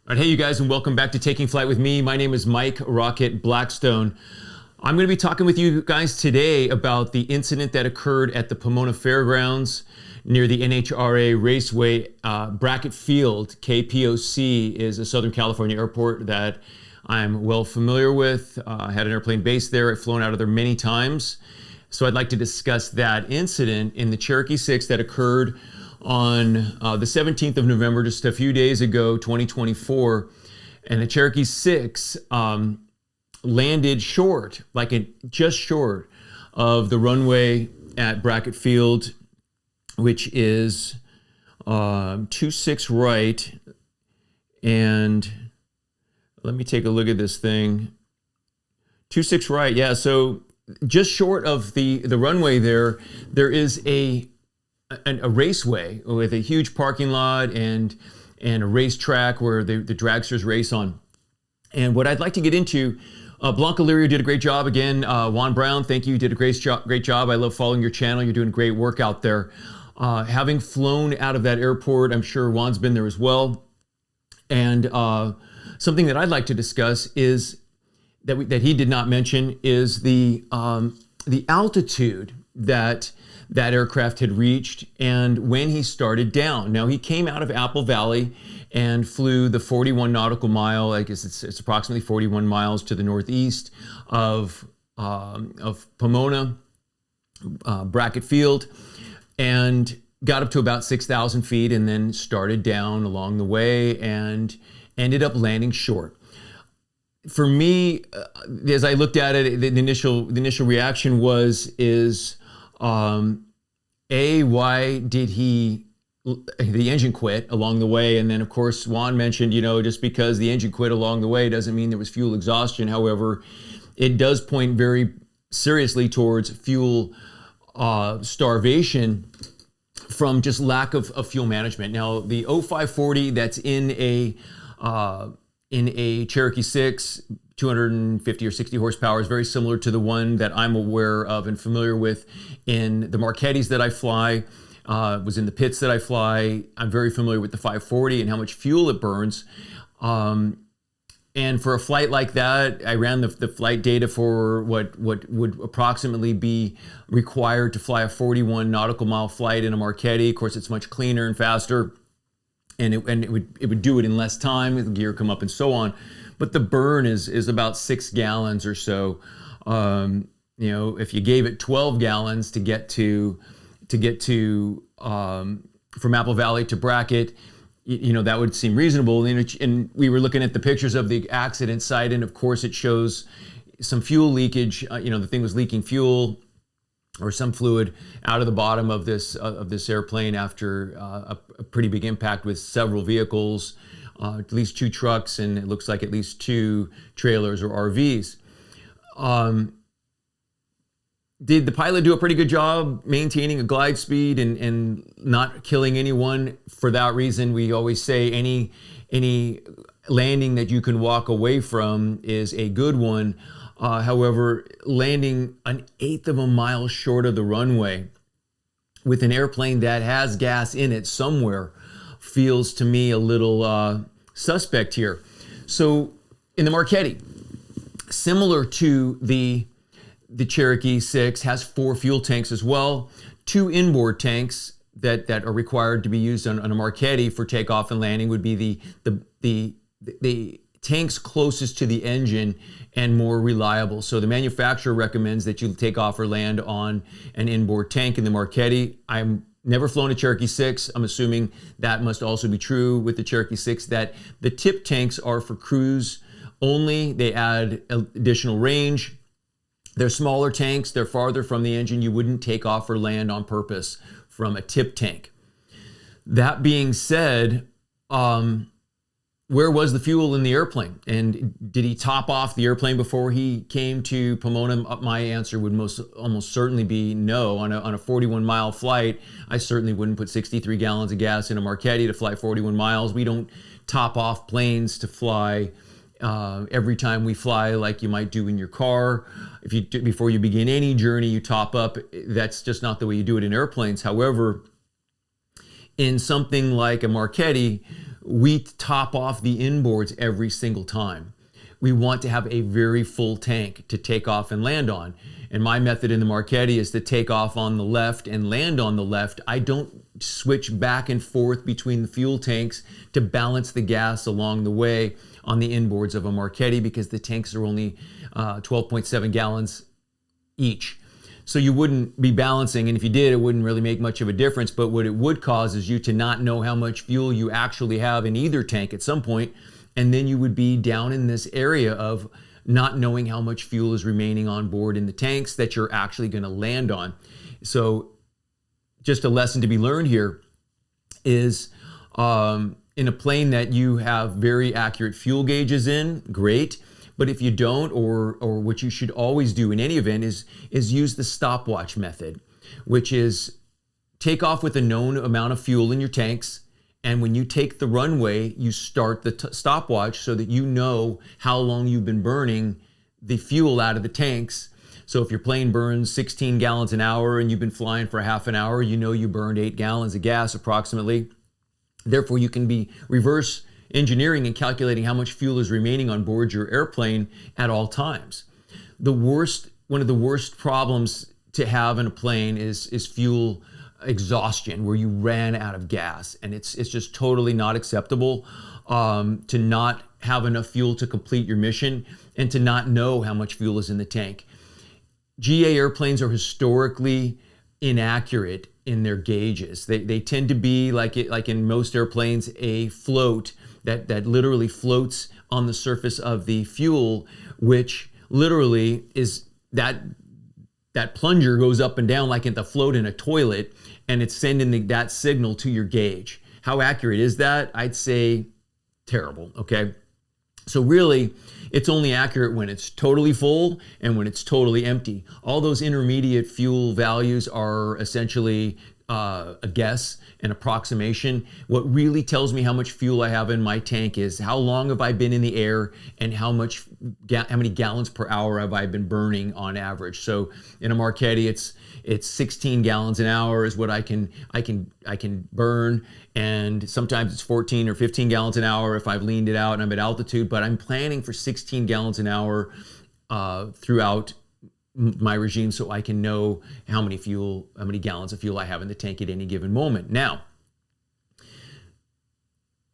All right, hey you guys, and welcome back to Taking Flight with me. My name is Mike Rocket Blackstone. I'm going to be talking with you guys today about the incident that occurred at the Pomona Fairgrounds near the NHRA Raceway. Brackett Field, KPOC, is a Southern California airport that I'm well familiar with. I had an airplane based there. I've flown out of there many times. So I'd like to discuss that incident in the Cherokee 6 that occurred on the 17th of November, just a few days ago, 2024. And the Cherokee 6 landed short, just short of the runway at Brackett Field, which is 26 right. And let me take a look at this thing. 26 right, yeah. So just short of the runway there is a raceway with a huge parking lot and a racetrack where the dragsters race on. And what I'd like to get into, Blanca Lirio did a great job again. Juan Brown, thank you. You did a great job. I love following your channel. You're doing great work out there. Having flown out of that airport, I'm sure Juan's been there as well. And something that I'd like to discuss is that he did not mention is the altitude that aircraft had reached and when he started down. Now, he came out of Apple Valley and flew the 41 nautical mile. I guess it's approximately 41 miles to the northeast of Pomona, Brackett Field, and got up to about 6,000 feet and then started down along the way and ended up landing short. For me, as I looked at it, the initial reaction is why did the engine quit along the way? And then, of course, Juan mentioned, just because the engine quit along the way doesn't mean there was fuel exhaustion. However, it does point very seriously towards fuel starvation from just lack of fuel management. Now, the 0540 that's in a Cherokee 6, 250 or 60 horsepower, is very similar to the one that I'm aware of and familiar with in the Marquettis that I fly, was in the pits that I fly. I'm very familiar with the 540 and how much fuel it burns. And for a flight like that, I ran the flight data for what would approximately be required to fly a 41 nautical mile flight in a Marquetti. Of course, it's much cleaner and faster. And it would do it in less time, the gear come up and so on. But the burn is about 6 gallons or so. If you gave it 12 gallons to get to from Apple Valley to Brackett, that would seem reasonable. And we were looking at the pictures of the accident site, and of course it shows some fuel leakage. The thing was leaking fuel or some fluid out of the bottom of this airplane after a pretty big impact with several vehicles, at least 2 trucks, and it looks like at least 2 trailers or RVs. Did the pilot do a pretty good job maintaining a glide speed and not killing anyone? For that reason, we always say any landing that you can walk away from is a good one. However, landing 1/8 of a mile short of the runway with an airplane that has gas in it somewhere feels to me a little suspect here. So in the Marquetti, similar to the Cherokee 6, has 4 fuel tanks as well, 2 inboard tanks that are required to be used on a Marquetti for takeoff and landing would be the tanks closest to the engine and more reliable. So the manufacturer recommends that you take off or land on an inboard tank in the Marquetti. I'm never flown a Cherokee 6. I'm assuming that must also be true with the Cherokee 6, that the tip tanks are for cruise only. They add additional range. They're smaller tanks. They're farther from the engine. You wouldn't take off or land on purpose from a tip tank. That being said, where was the fuel in the airplane? And did he top off the airplane before he came to Pomona? My answer would almost certainly be no. On a 41 mile flight, I certainly wouldn't put 63 gallons of gas in a Marquetti to fly 41 miles. We don't top off planes to fly every time we fly like you might do in your car. Before you begin any journey, you top up. That's just not the way you do it in airplanes. However, in something like a Marquetti, we top off the inboards every single time. We want to have a very full tank to take off and land on. And my method in the Marchetti is to take off on the left and land on the left. I don't switch back and forth between the fuel tanks to balance the gas along the way on the inboards of a Marchetti, because the tanks are only 12.7 gallons each. So you wouldn't be balancing, and if you did, it wouldn't really make much of a difference. But what it would cause is you to not know how much fuel you actually have in either tank at some point, and then you would be down in this area of not knowing how much fuel is remaining on board in the tanks that you're actually going to land on. So just a lesson to be learned here is in a plane that you have very accurate fuel gauges in, great. But if you don't, or what you should always do in any event is use the stopwatch method, which is take off with a known amount of fuel in your tanks. And when you take the runway, you start the stopwatch so that you know how long you've been burning the fuel out of the tanks. So if your plane burns 16 gallons an hour and you've been flying for half an hour, you know you burned 8 gallons of gas approximately. Therefore, you can be reverse engineering and calculating how much fuel is remaining on board your airplane at all times. One of the worst problems to have in a plane is fuel exhaustion, where you ran out of gas, and it's just totally not acceptable to not have enough fuel to complete your mission and to not know how much fuel is in the tank. GA airplanes are historically inaccurate in their gauges. They tend to be like in most airplanes, a float that literally floats on the surface of the fuel, which literally is that plunger goes up and down like the float in a toilet, and it's sending that signal to your gauge. How accurate is that? I'd say terrible, okay? So really, it's only accurate when it's totally full and when it's totally empty. All those intermediate fuel values are essentially a guess, an approximation. What really tells me how much fuel I have in my tank is how long have I been in the air and how many gallons per hour have I been burning on average. So in a Marchetti, it's 16 gallons an hour is what I can burn, and sometimes it's 14 or 15 gallons an hour if I've leaned it out and I'm at altitude. But I'm planning for 16 gallons an hour throughout my regime, so I can know how many gallons of fuel I have in the tank at any given moment. Now,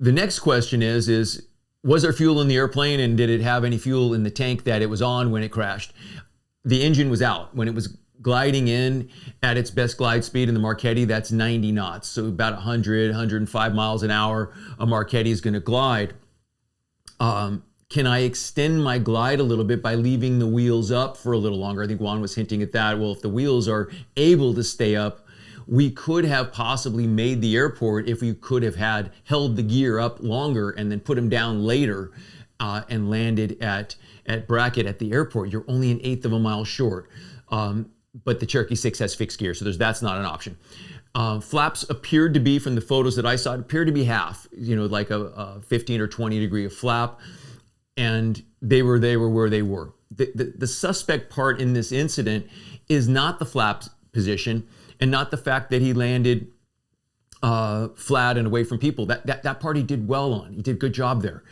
the next question is was there fuel in the airplane, and did it have any fuel in the tank that it was on when it crashed? The engine was out. When it was gliding in at its best glide speed in the Marchetti, that's 90 knots. So about 105 miles an hour, a Marchetti is going to glide. Can I extend my glide a little bit by leaving the wheels up for a little longer? I think Juan was hinting at that. Well, if the wheels are able to stay up, we could have possibly made the airport if we could have held the gear up longer and then put them down later and landed at Brackett at the airport. You're only an eighth of a mile short. But the Cherokee 6 has fixed gear, so that's not an option. Flaps appeared to be, from the photos that I saw, it appeared to be half, like a 15 or 20 degree of flap. And they were where they were. The suspect part in this incident is not the flap position and not the fact that he landed flat and away from people. That part he did well on. He did a good job there.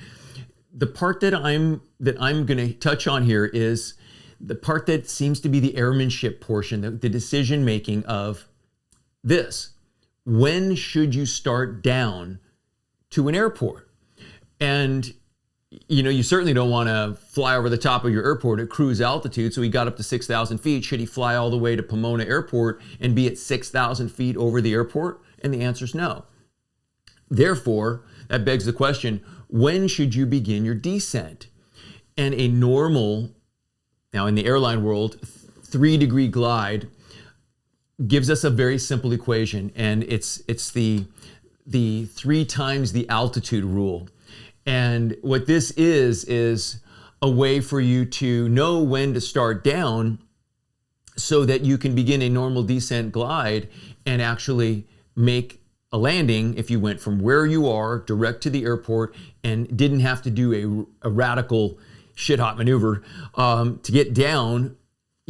The part that I'm going to touch on here is the part that seems to be the airmanship portion, the decision making of this. When should you start down to an airport? And you certainly don't want to fly over the top of your airport at cruise altitude. So he got up to 6,000 feet. Should he fly all the way to Pomona Airport and be at 6,000 feet over the airport? And the answer is no. Therefore, that begs the question, when should you begin your descent? And a normal, now in the airline world, 3-degree glide gives us a very simple equation. And it's the 3 times the altitude rule. And what this is a way for you to know when to start down so that you can begin a normal descent glide and actually make a landing if you went from where you are direct to the airport and didn't have to do a radical shit hot maneuver to get down.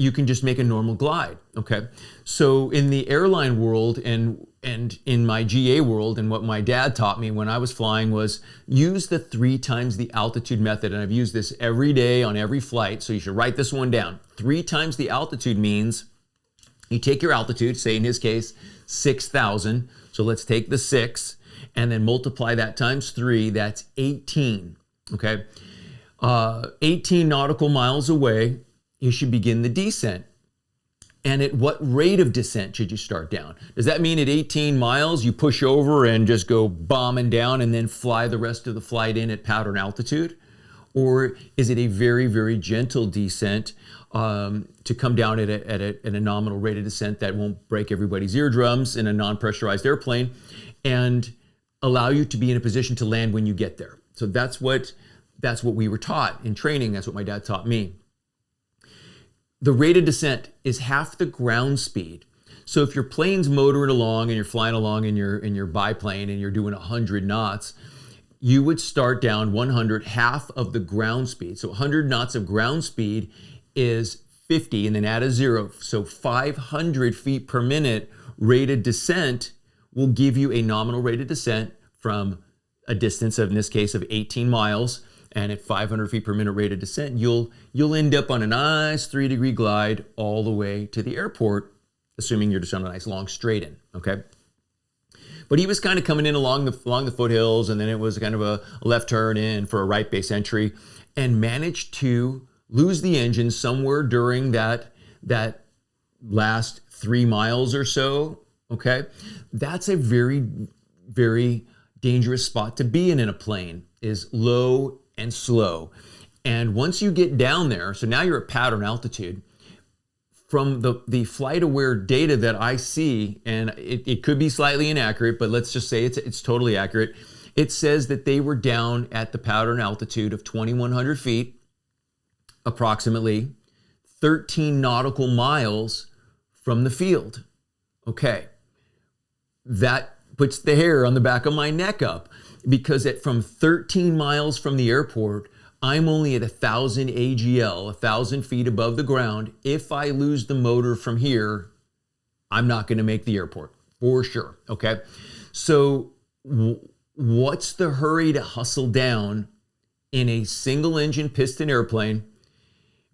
you can just make a normal glide, okay? So in the airline world and in my GA world, and what my dad taught me when I was flying was use the 3 times the altitude method. And I've used this every day on every flight, so you should write this one down. 3 times the altitude means you take your altitude, say in his case, 6,000. So let's take the 6 and then multiply that times 3, that's 18, okay? 18 nautical miles away, you should begin the descent. And at what rate of descent should you start down? Does that mean at 18 miles you push over and just go bombing down and then fly the rest of the flight in at pattern altitude? Or is it a very, very gentle descent to come down at a nominal rate of descent that won't break everybody's eardrums in a non-pressurized airplane and allow you to be in a position to land when you get there? So that's what we were taught in training. That's what my dad taught me. The rate of descent is half the ground speed. So if your plane's motoring along and you're flying along in your biplane and you're doing 100 knots, you would start down 100, half of the ground speed. So 100 knots of ground speed is 50 and then add a 0. So 500 feet per minute rate of descent will give you a nominal rate of descent from a distance of, in this case, of 18 miles. And at 500 feet per minute rate of descent, you'll end up on a nice 3-degree glide all the way to the airport, assuming you're just on a nice long straight in, okay? But he was kind of coming in along the foothills, and then it was kind of a left turn in for a right base entry, and managed to lose the engine somewhere during that last 3 miles or so, okay? That's a very, very dangerous spot to be in a plane, is low and slow. And once you get down there, so now you're at pattern altitude, from the flight aware data that I see, and it could be slightly inaccurate, but let's just say it's totally accurate. It says that they were down at the pattern altitude of 2,100 feet, approximately 13 nautical miles from the field. Okay, that puts the hair on the back of my neck up, because from 13 miles from the airport, I'm only at 1,000 AGL, 1,000 feet above the ground. If I lose the motor from here, I'm not going to make the airport, for sure, okay? So what's the hurry to hustle down in a single engine piston airplane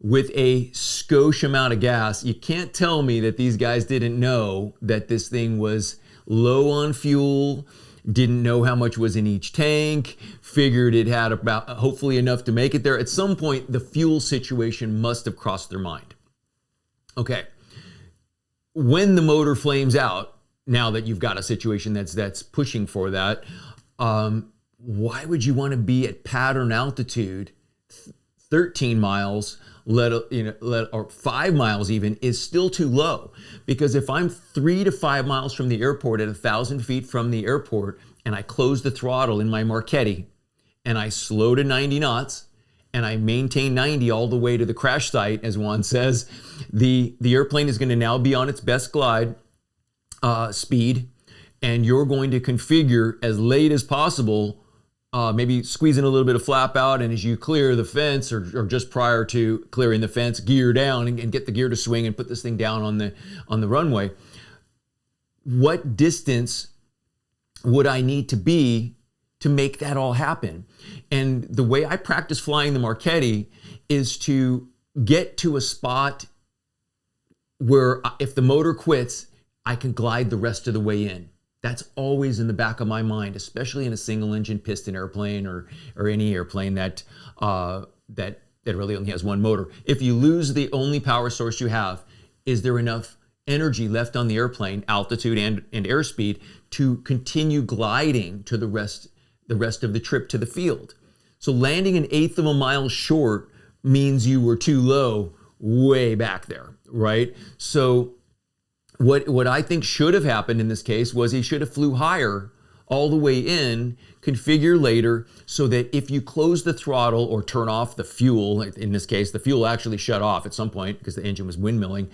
with a skosh amount of gas? You can't tell me that these guys didn't know that this thing was low on fuel, didn't know how much was in each tank, figured it had about hopefully enough to make it there. At some point, the fuel situation must have crossed their mind. Okay, when the motor flames out, now that you've got a situation that's pushing for that, why would you want to be at pattern altitude 13 miles, or 5 miles even, is still too low? Because if I'm 3 to 5 miles from the airport at 1,000 feet from the airport, and I close the throttle in my Marchetti, and I slow to 90 knots, and I maintain 90 all the way to the crash site, as Juan says, the airplane is going to now be on its best glide speed, and you're going to configure as late as possible, maybe squeezing a little bit of flap out, and as you clear the fence or just prior to clearing the fence, gear down and get the gear to swing and put this thing down on the runway. What distance would I need to be to make that all happen? And the way I practice flying the Marchetti is to get to a spot where if the motor quits, I can glide the rest of the way in. That's always in the back of my mind, especially in a single engine piston airplane or any airplane that really only has one motor. If you lose the only power source you have, is there enough energy left on the airplane, altitude and airspeed, to continue gliding to the rest of the trip to the field? So landing 1/8 of a mile short means you were too low way back there, right? So what I think should have happened in this case was he should have flew higher all the way in, configure later, so that if you close the throttle or turn off the fuel, in this case, the fuel actually shut off at some point because the engine was windmilling,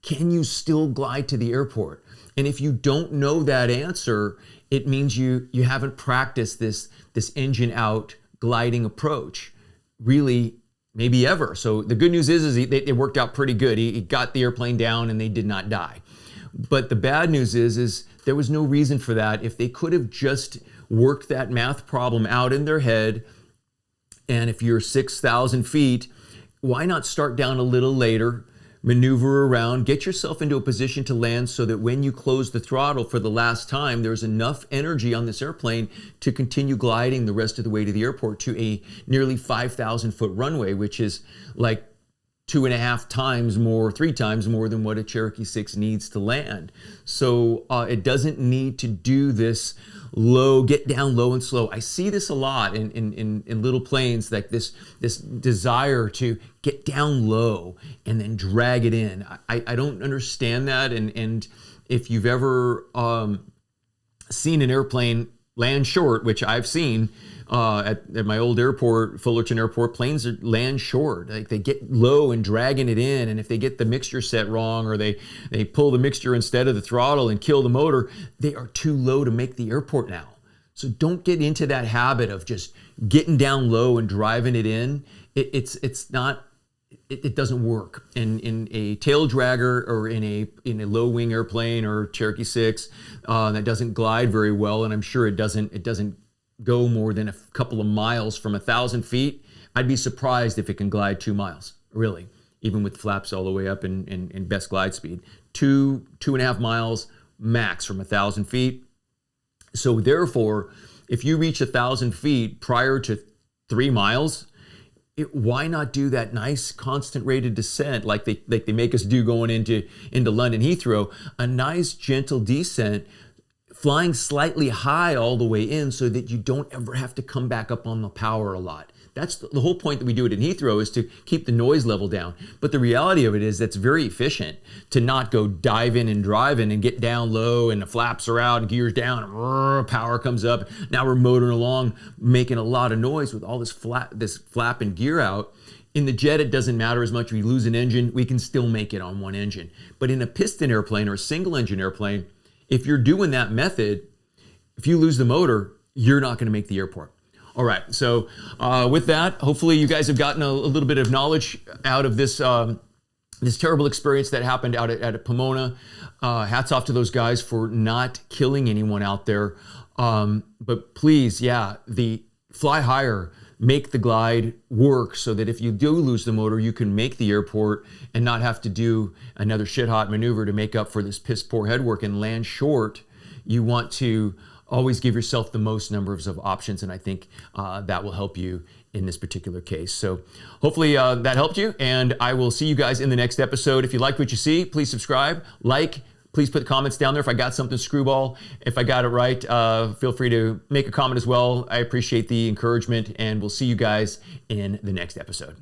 can you still glide to the airport? And if you don't know that answer, it means you haven't practiced this engine out gliding approach. Really, maybe ever. So the good news is it worked out pretty good. He got the airplane down and they did not die. But the bad news is there was no reason for that. If they could have just worked that math problem out in their head, and if you're 6,000 feet, why not start down a little later, maneuver around, get yourself into a position to land so that when you close the throttle for the last time, there's enough energy on this airplane to continue gliding the rest of the way to the airport to a nearly 5,000 foot runway, which is like 2.5 times more, 3 times more than what a Cherokee 6 needs to land. So it doesn't need to do this low, get down low and slow. I see this a lot in little planes, like this desire to get down low and then drag it in. I don't understand that. And if you've ever seen an airplane land short, which I've seen, at my old airport, Fullerton Airport, planes land short. Like they get low and dragging it in, and if they get the mixture set wrong or they pull the mixture instead of the throttle and kill the motor, they are too low to make the airport now. So don't get into that habit of just getting down low and driving it in. It doesn't work in a tail dragger or in a low wing airplane or Cherokee 6 that doesn't glide very well, and I'm sure it doesn't go more than a couple of miles from 1,000 feet. I'd be surprised if it can glide 2 miles, really, even with flaps all the way up in best glide speed. 2.5 miles max from 1,000 feet. So therefore, if you reach 1,000 feet prior to 3 miles, why not do that nice constant rate of descent like they make us do going into London Heathrow, a nice gentle descent, flying slightly high all the way in so that you don't ever have to come back up on the power a lot. That's the whole point that we do it in Heathrow, is to keep the noise level down. But the reality of it is that's very efficient to not go diving and driving and get down low and the flaps are out and gears down and power comes up. Now we're motoring along, making a lot of noise with all this flap and gear out. In the jet, it doesn't matter as much. If we lose an engine, we can still make it on one engine. But in a piston airplane or a single engine airplane, if you're doing that method, if you lose the motor, you're not going to make the airport. All right, so with that, hopefully you guys have gotten a little bit of knowledge out of this this terrible experience that happened out at Pomona. Hats off to those guys for not killing anyone out there. But please, the fly higher, make the glide work so that if you do lose the motor, you can make the airport and not have to do another shit hot maneuver to make up for this piss poor headwork and land short. You want to always give yourself the most numbers of options, and I think that will help you in this particular case. So hopefully that helped you, and I will see you guys in the next episode. If you like what you see, please subscribe, like, please put comments down there if I got something screwball. If I got it right, feel free to make a comment as well. I appreciate the encouragement, and we'll see you guys in the next episode.